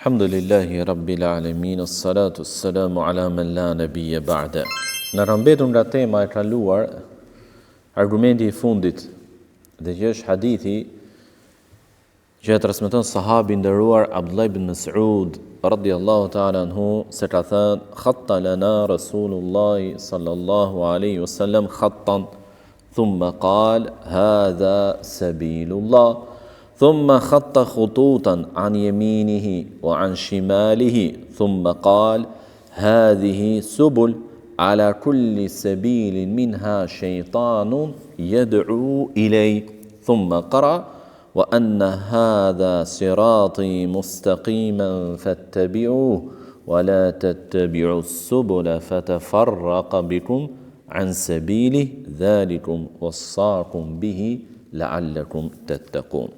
Alhamdulillahi Rabbil Alamin, as-salatu as-salamu ala man la nabiyya ba'da. Në rambetur nga tema e kaluar, argumenti I fundit, dhe që është hadithi që e transmeton sahabi nderuar Abdullah ibn Mas'ud radiyallahu ta'ala anhu, se ka thënë: "Khatta lana Rasulullah sallallahu alaihi wasallam khattan, thumma qala hadha sabilullah." ثم خط خطوطا عن يمينه وعن شماله ثم قال هذه سبل على كل سبيل منها شيطان يدعو إليه ثم قرأ وأن هذا صراطي مستقيما فاتبعوه ولا تتبعوا السبل فتفرق بكم عن سبيله ذلكم وصاكم به لعلكم تتقون.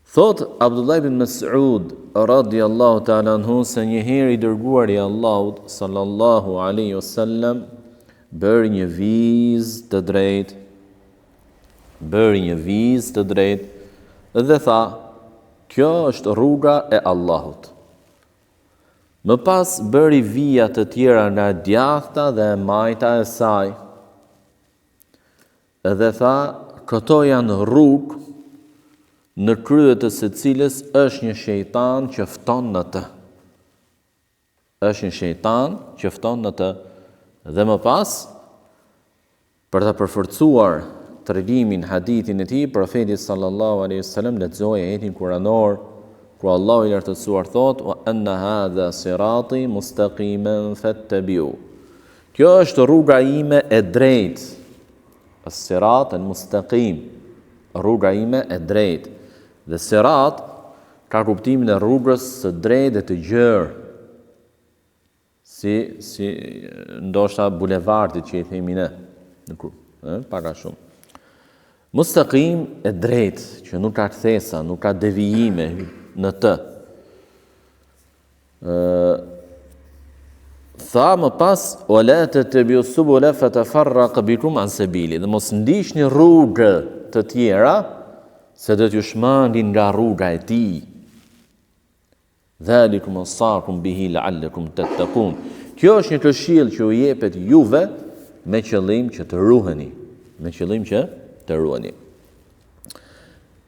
Thot Abdullah ibn Mas'ud radiyallahu ta'ala anhu se njëherë I dërguari I Allahut sallallahu alaihi wasallam bëri një vizë të drejtë, dhe tha: "Kjo është rruga e Allahut." Më pas bëri vija të tjera nga djathta dhe majta e saj, dhe tha: "Këto janë rrugë në krye të së cilës është një shejtan që fton në të." Dhe më pas, për të përforcuar tregimin hadithin e tij, profeti sallallahu alaihi wasallam lexoi ajetin kuranor ku Allahu I lartësuar thot: "Wa anna hadha sirati mustaqiman fattabi'u." Kjo është rruga ime e drejtë. As-sirat al-mustaqim, rruga ime e drejtë. Dhe sirat ka kuptimin e rrugës së drejtë dhe të gjerë, si ndoshta bulevardit që I themi ne, paka shumë. Mustaqim e drejtë, që nuk ka kthesa, nuk ka devijime në të. Tha më pas: "Wala tattabi'u subula fatafarraqa bikum an sabili." Dhe mos ndiqni rrugë të tjera, se do t'ju shmangin nga rruga e tij. Dhalikum wasakum bihi la'allakum tattaqun. Kjo është një këshill që u jepet juve me qëllim që të ruheni.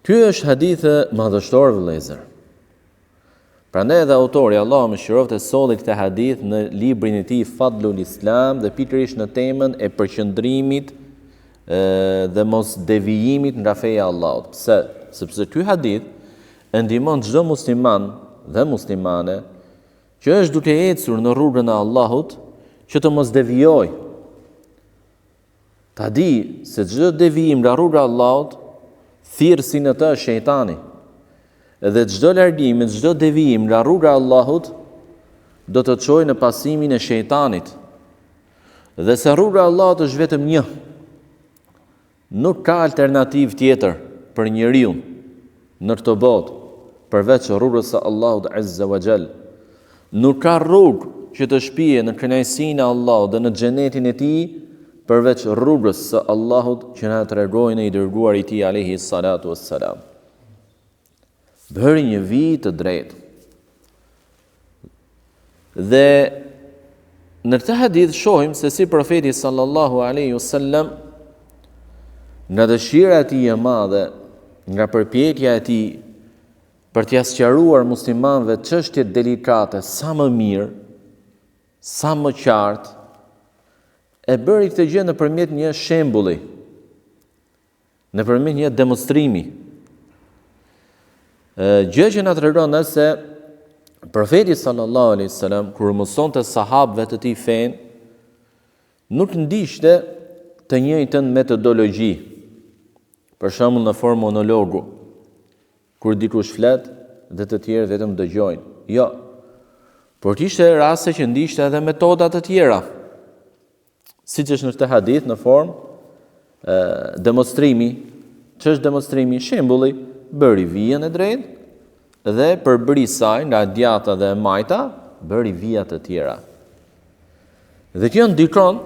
Ky është hadith madhështor vëllezër. Prandaj edhe autori, Allahu mëshiroft, e solli këtë hadith në librin e tij Fadlul Islam dhe pikërisht në temën e përqendrimit dhe mos devijimit nga feja e Allahut. Pse? Sepse ky hadith e ndihmon çdo musliman dhe muslimane që është duke ecur në rrugën e Allahut që të mos devijojë. Ta di se çdo devijim nga rruga e Allahut thirrsin e të është shejtani. Edhe çdo largim, çdo devijim nga rruga e Allahut do të çojë në pasimin e shejtanit. Dhe se rruga e Allahut është vetëm një. Nuk ka alternativë tjetër për njeriu në këtë botë përveç rrugës së Allahut Azza wa Jall. Nuk ka rrugë që të shpije në kënaqësinë e Allahut dhe në xhenetin e tij përveç rrugës së Allahut që na tregojnë I dërguari I tij alayhi salatu wassalam. Bëri një vijë të drejtë. Dhe në këtë hadith shohim se si profeti sallallahu alaihi wasallam nga dëshira e tij e madhe, nga përpjekja e tij për t'ia sqaruar muslimanëve çështjet delikate sa më mirë, sa më qartë, e bëri këtë gjë nëpërmjet një shembulli, nëpërmjet një demonstrimi. Gjë që na tregon se profeti sallallahu alaihi wasallam kur mësonte sahabëve të tij fen, nuk ndiqte të njëjtën metodologji. Për shembull në formë monologu, kur dikush flet dhe të tjerë vetëm dëgjojnë. Jo. Por kishte raste që ndiqte edhe metoda të tjera. Siç është në këtë hadith në formë demonstrimi. Ç'është demonstrimi? Shembulli, bëri vijën e drejtë dhe përbëri saj nga djata dhe majta, bëri vija të tjera. Dhe kjo ndikon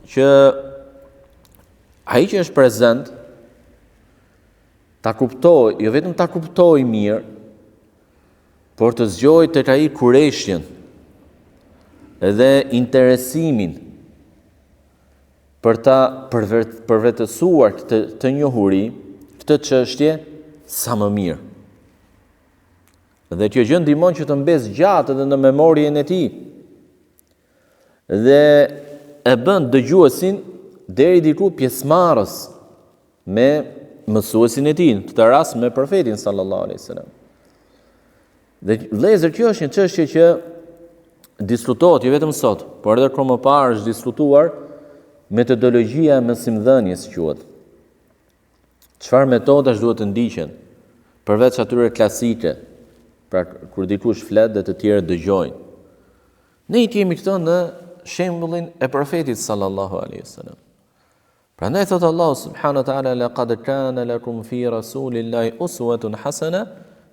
që ai që është prezent ta kuptoj, jo vetëm ta kuptoj mirë, por të zgjojë tek ai kureshjen dhe interesimin për ta përvetësuar të njohuri këtë çështje sa më mirë. Dhe kjo gjë ndihmon që të mbes gjatë edhe në memorien e tij. Dhe e bën dëgjuesin deri diku pjesëmarrës me mësuesin e tij, në këtë rast me profetin sallallahu alaihi wasallam. Dhe vëllezër, kjo është një çështje që diskutohet jo vetëm sot, por edhe kur më parë është diskutuar metodologjia e mësimdhënies quhet. Çfarë metodash duhet të ndiqen përveç atyre klasike, pra kur dikush flet dhe të tjerë dëgjojnë. Ne i kemi këto në shembullin e profetit sallallahu alaihi wasallam. Prandaj thot Allahu subhanahu wa taala laqad kana lakum fi rasulillahi uswatun hasana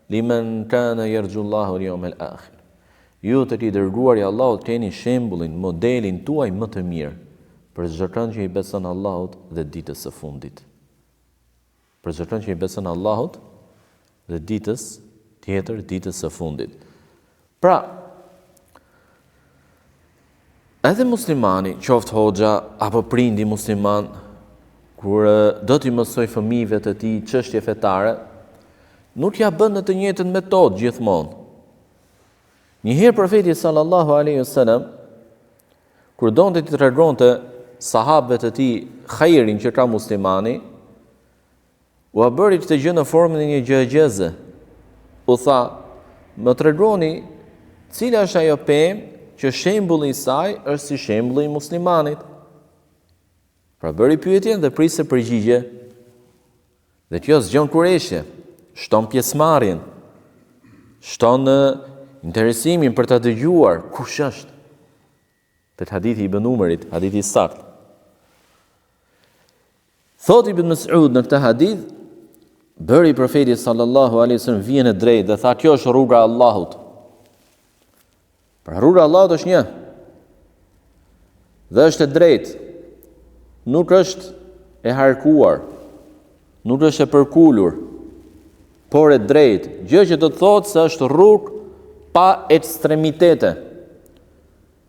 liman kana yarju Allahu al-yawm al-akhir. Ju të i dërguari Allahut keni shembullin, modelin tuaj më të mirë për çdo që i beson Allahut dhe ditës së fundit. Për çdo që i beson Allahut dhe ditës tjetër, ditës së fundit. Pra, edhe muslimani, qoftë hoxha apo prindi musliman, kur do t'i mësoj fëmijëve të tij çështje fetare, nuk ja bën në të njëjtën metodë gjithmonë. Njëherë profeti sallallahu alaihi wasallam, kur donte të tregonte sahabëve të tij khairin që ka muslimani, u bëri këtë gjë në formën e një gjëgjëze. U tha, më tregoni cila është ajo pemë që shembulli i saj është si shembulli i muslimanit. Pra bëri pyetjen dhe priste përgjigje. Dhe kjo zgjon kureshje, shton pjesëmarrjen, shton interesimin për ta dëgjuar kush është. Tet hadithi i Ibn Umarit, hadithi i saktë. Thot Ibn Mas'ud në këtë hadith, bëri profeti sallallahu alaihi wasallam vjen e drejtë dhe tha kjo është rruga e Allahut. Pra rruga e Allahut është një. Dhe është e drejtë. Nuk është e harkuar, nuk është e përkulur, por e drejtë. Gjë që do të thotë se është rrugë pa ekstremitete,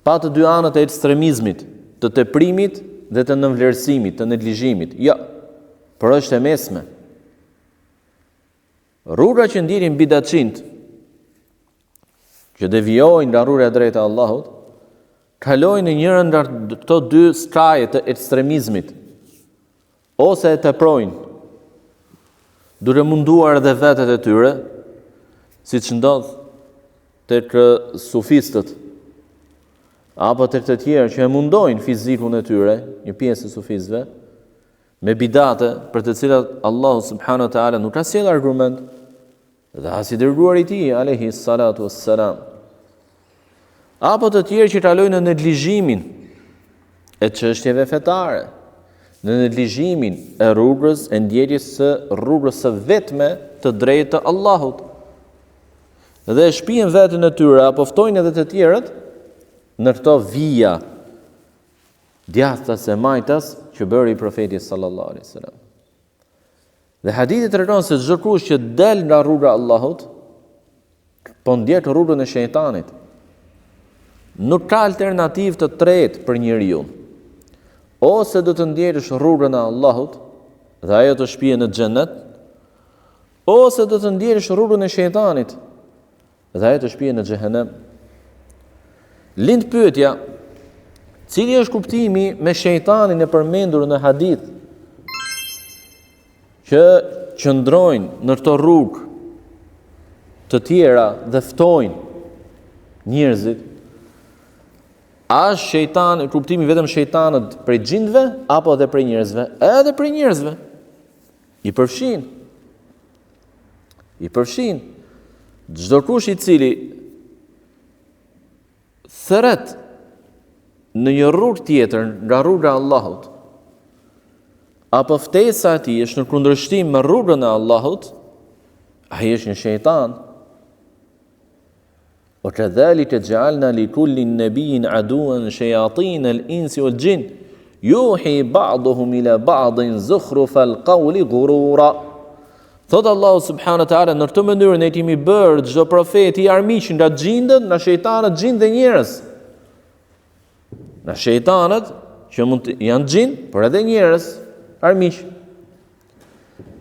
pa të dy anët e ekstremizmit, të teprimit dhe të nënvlerësimit, të neglizhimit. Jo, por është e mesme. Rruga që ndjerin bidatçint, që devijojnë nga rruga e drejtë e Allahut, kalojnë në njërin nga këto dy skaje të ekstremizmit, ose e teprojnë, duke munduar edhe vetët e tyre, siç ndodh tek sufistët, apo tek të tjerë që e mundojnë fizikun e tyre, një pjesë e sufistëve, me bidate për të cilat Allahu subhanahu wa taala nuk ka sjell argument, dhe as i dërguari i tij alayhi salatu wassalam. Apo të tjerë që kalojnë në neglizhimin e çështjeve fetare, në neglizhimin e rrugës e ndjekjes së rrugës së vetme të drejtë të Allahut. Dhe shpihen veten e tyre apo ftojnë edhe të tjerët në këto vija djathtas e majtas që bëri profeti sallallahu alaihi wasallam. Dhe hadithi tregon se çdo kush që del nga rruga e Allahut, po ndjek rrugën e shejtanit. Nuk ka alternativë të tretë për njeriu. Ose do të ndjekësh rrugën e Allahut dhe ajo të shpihet në xhenet, ose do të ndjekësh rrugën e shejtanit dhe ajo të shpihet në xhehenem. Lind pyetja, cili është kuptimi me shejtanin e përmendur në hadith, që qëndrojnë në këto rrugë të tjera dhe ftojnë njerëzit? A është shejtan, kuptimi vetëm shejtanët prej xhindve apo edhe prej njerëzve? Edhe prej njerëzve. I përfshin. Çdo kush i cili thret në një rrugë tjetër nga rruga e Allahut, apo ftesa e tij është në kundërshtim me rrugën e Allahut, ai është një shejtan. وكذلك جعلنا لكل نبي عدوا شياطين الإنس والجن يوحي بعضهم إلى بعض زخرف القول غرورا. Thot Allahu subhanahu wa taala, në këtë mënyrë ne kemi bërë çdo profet i armiq nga xhindët, nga shejtanët, xhinë dhe njerëz. Nga shejtanët që mund të janë xhin, por edhe njerëz armiq.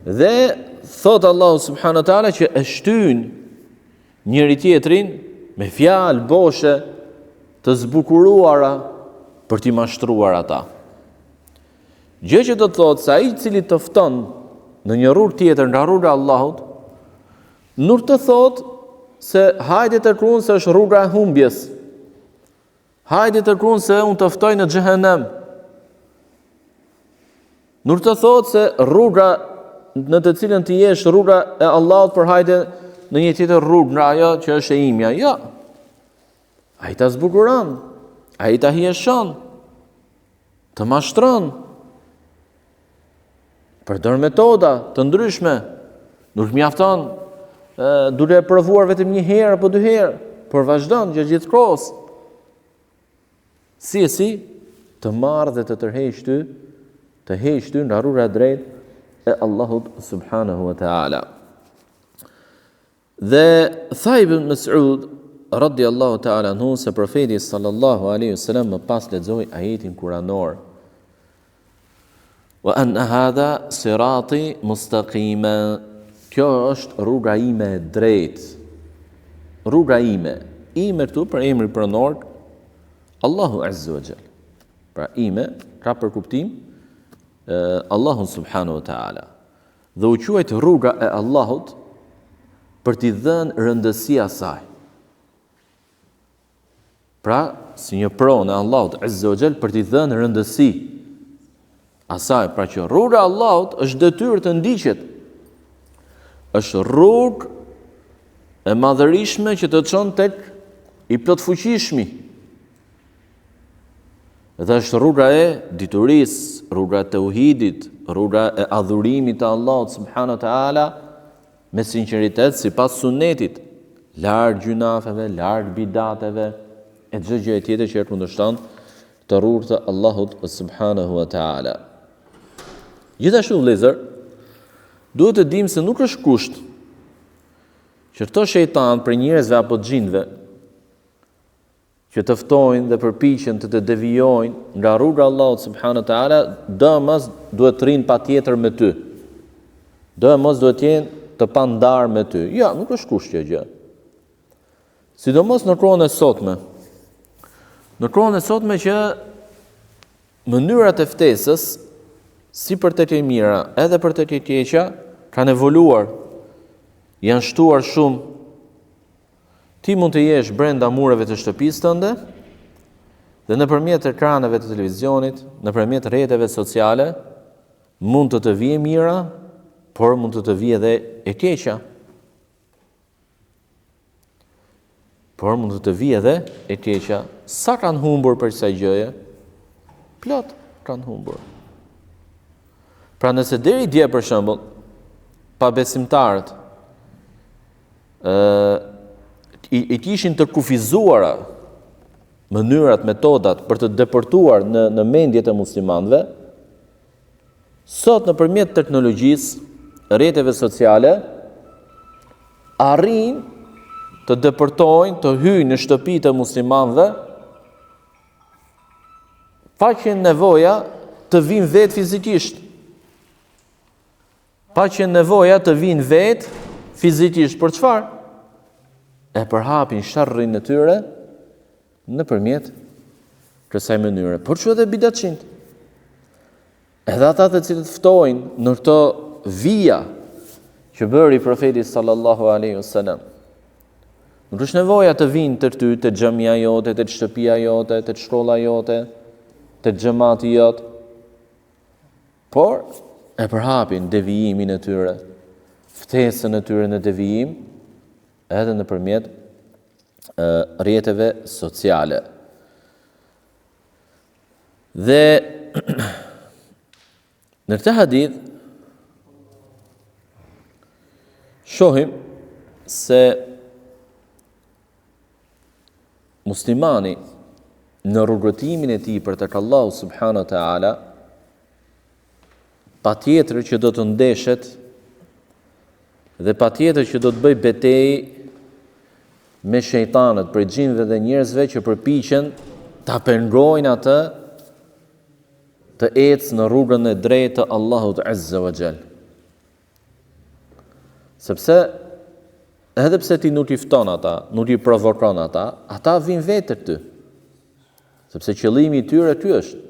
Dhe thot Allahu subhanahu wa taala që e shtyn njëri tjetrin me fjalë boshe të zbukuruara për t'i mashtruar ata. Gjë që do të thotë se ai i cili të fton në një rrugë tjetër nga rruga e Allahut, nuk të thotë se hajde të kruan se është rruga e humbjes. Hajde të kruan se unë të ftoj në xhehenem. Nuk të thotë se rruga në të cilën ti jesh rruga e Allahut, për hajde në një tjetër rrugë nga ajo që është e imja. Ja. Ai ta zbukuron, ai ta hieshon, të mashtron. Përdor metoda të ndryshme. Nuk mjafton duke e provuar vetëm një herë apo dy herë, por vazhdon gjatë gjithë kohës. Si të marrë dhe të heq ty nga rruga e drejtë e Allahut subhanahu wa taala. Dhe tha Ibn Mas'ud radiallahu ta'ala anhu se profeti sallallahu alaihi wasallam më pas lexoi ajetin kuranor: wa anna hadha sirati mustaqima. Kjo është rruga ime e drejtë. Rruga ime. Ime këtu për emri pronor Allahu azza wa jall. Pra ime ka për kuptim Allahu subhanahu wa ta'ala. Dhe u quajt rruga e Allahut për t'i dhënë rëndësi asaj. Pra, si një pronë e Allahut azza wa jall për t'i dhënë rëndësi asaj, pra që rruga e Allahut është detyrë të ndiqet. Është rrugë e madhërishme që të çon tek i plot fuqishmi. Dhe është rruga e diturisë, rruga e tauhidit, rruga e adhurimit të Allahut subhanahu wa taala me sinqeritet sipas sunetit, larg gjunafeve, larg bidateve e çdo gjë tjetër që kundërshton të rrugës të Allahut subhanahu wa taala. Gjithashtu vëllezër, duhet të dimë se nuk është kusht që këto shejtan për njerëzve apo xhinëve që të ftojnë dhe përpiqen të devijojnë nga rruga e Allahut subhanahu wa taala, domos duhet të rinë patjetër me ty. Domos duhet të jenë të pandar me ty. Ja, nuk është kusht kjo gjë. Sidomos në kohën e sotme. Në kohën e sotme që mënyrat e ftesës, si për të të mira, edhe për të të keqa, kanë evoluar, janë shtuar shumë. Ti mund të jesh brenda mureve të shtëpisë tënde, dhe nëpërmjet ekraneve të televizionit, nëpërmjet rrjeteve sociale, mund të vijë mira, por mund të vijë edhe e keqa. Sa kanë humbur për kësaj gjëje? Plot kanë humbur. Pra nëse deri dje për shembull, pa besimtarët i kishin të kufizuara mënyrat, metodat për të deportuar në mendjet e muslimanëve, sot nëpërmjet teknologjisë, rrjeteve sociale, arrin të deportojnë, të hyjnë në shtëpitë e muslimanëve, pa qenë nevoja të vinë vetë fizikisht. Për çfarë? E përhapin sharrin e tyre nëpërmjet kësaj mënyre. Por që edhe bidatçint. Edhe ata të cilët ftojnë në këto vija që bëri profeti sallallahu alaihi wasallam. Nuk është nevoja të vinë të ty, të xhamia jote, të shtëpia jote, të shkolla jote, të xhamati jot. Por e përhapin devijimin e tyre, ftesën e tyre në devijim, edhe nëpërmjet rrjeteve sociale. Dhe në këtë hadith shohim se muslimani në rrugëtimin e tij për tek Allahu subhanahu wa taala, patjetër që do të ndeshet dhe patjetër që do të bëj betejë me shejtanët për gjinëve dhe njerëzve që përpiqen ta pengrojnë atë të ecë në rrugën e drejtë të Allahut Azza wa Jall. Sepse edhe pse ti nuk i fton ata, nuk i provokon ata, ata vijnë vetë ty. Sepse qëllimi i tyre ty është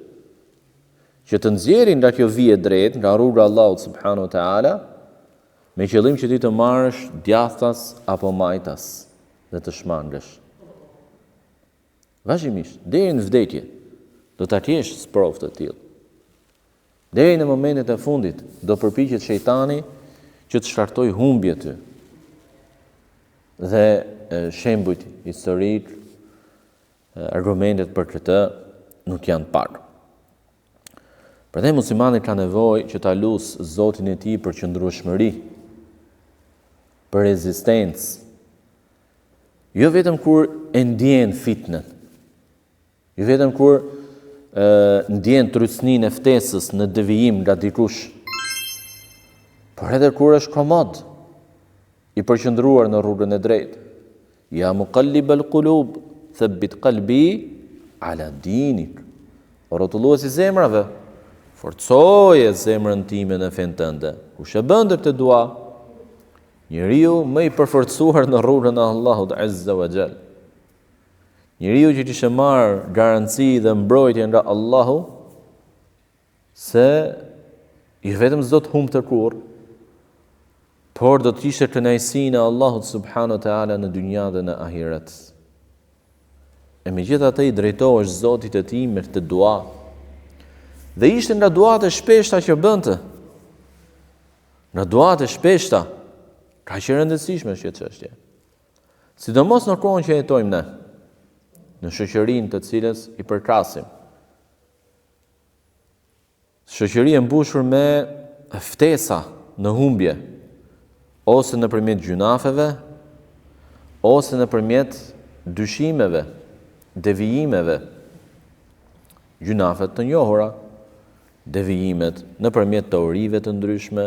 që të nxjerrin nga kjo vije drejt, nga rruga e Allahut subhanahu wa taala, me qëllim që ti të marrësh djathtas apo majtas dhe të shmangësh. Vazhdimisht, deri në vdekje, do ta kesh sprovë të tillë. Deri në momentet e fundit do përpiqet shejtani që të shkartoj humbje ty. Dhe shembujt historik, argumentet për këtë nuk janë pak. Prandaj muslimani ka nevojë që ta lutë Zotin e tij për qëndrueshmëri, për rezistencë. Jo vetëm kur e ndjen fitnën, jo vetëm kur ndjen trycninë e ftesës në devijim nga dikush, por edhe kur është komod, i përqendruar në rrugën e drejtë. Ja muqallibal qulub, thabbit qalbi ala dinik. O rrotulluesi zemrave, forcoje zemrën time në fen tënde. Kush e bën këtë dua, njeriu më i përforcuar në rrugën e Allahut Azza wa Jall. Njeriu që kishte marr garanci dhe mbrojtje nga Allahu se i vetëm s'do të humbte kurrë, por do të ishte kënaqësinë e Allahut subhanahu wa taala në dynja dhe në ahiret. E megjithatë i drejtohesh Zotit të tij me këtë dua. Dhe ishte nga duat e shpeshta që bënte. Nga duat e shpeshta, ka që rëndësishme që çështje. Sidomos në kohën që jetojmë ne, në shoqërinë të cilës i përkrasim. Shoqëri e mbushur me ftesa në humbje, ose nëpërmjet gjunafeve, ose nëpërmjet dyshimeve, devijimeve, gjunafet të njohura, devijimet nëpërmjet teorive të ndryshme,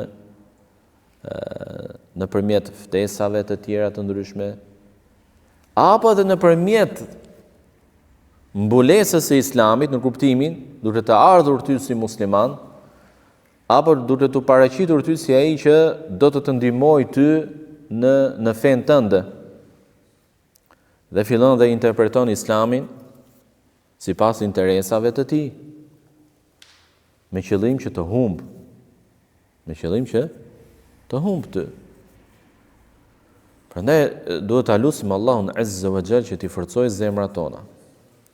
nëpërmjet ftesave të tjera të ndryshme, apo edhe nëpërmjet mbulesës së Islamit në kuptimin duke të ardhur ty si musliman, apo duke të paraqitur ty si ai që do të ndihmojë ty në fen tënde. Dhe fillon dhe interpreton Islamin sipas interesave të tij, me qëllim që të humb, me qëllim që të humb ty. Prandaj duhet ta lutim Allahun Azza wa Jall që t'i forcojë zemrat tona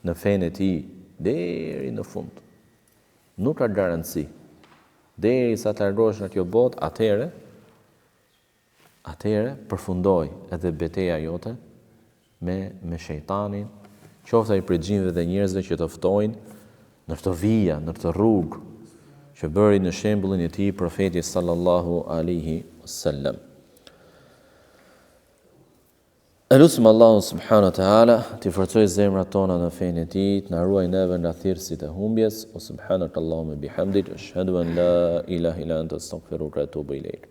në fenë e tij deri në fund. Nuk ka garanci. Derisa të largohesh nga kjo botë, atëherë përfundoi edhe betejë jote me shejtanin, qoftë ai prej xhinëve dhe njerëzve që të ftojnë në këtë vija, në këtë rrugë që bëri në shembullin e tij profeti sallallahu alaihi wasallam. Elusim Allahun subhanahu wa taala të forcojë zemrat tona në fenë e tij, të na ruaj neve nga thirrësit e humbjes. O subhanakallahumma bihamdik, ashhadu an la ilaha illa anta astaghfiruka wa atubu ilaik.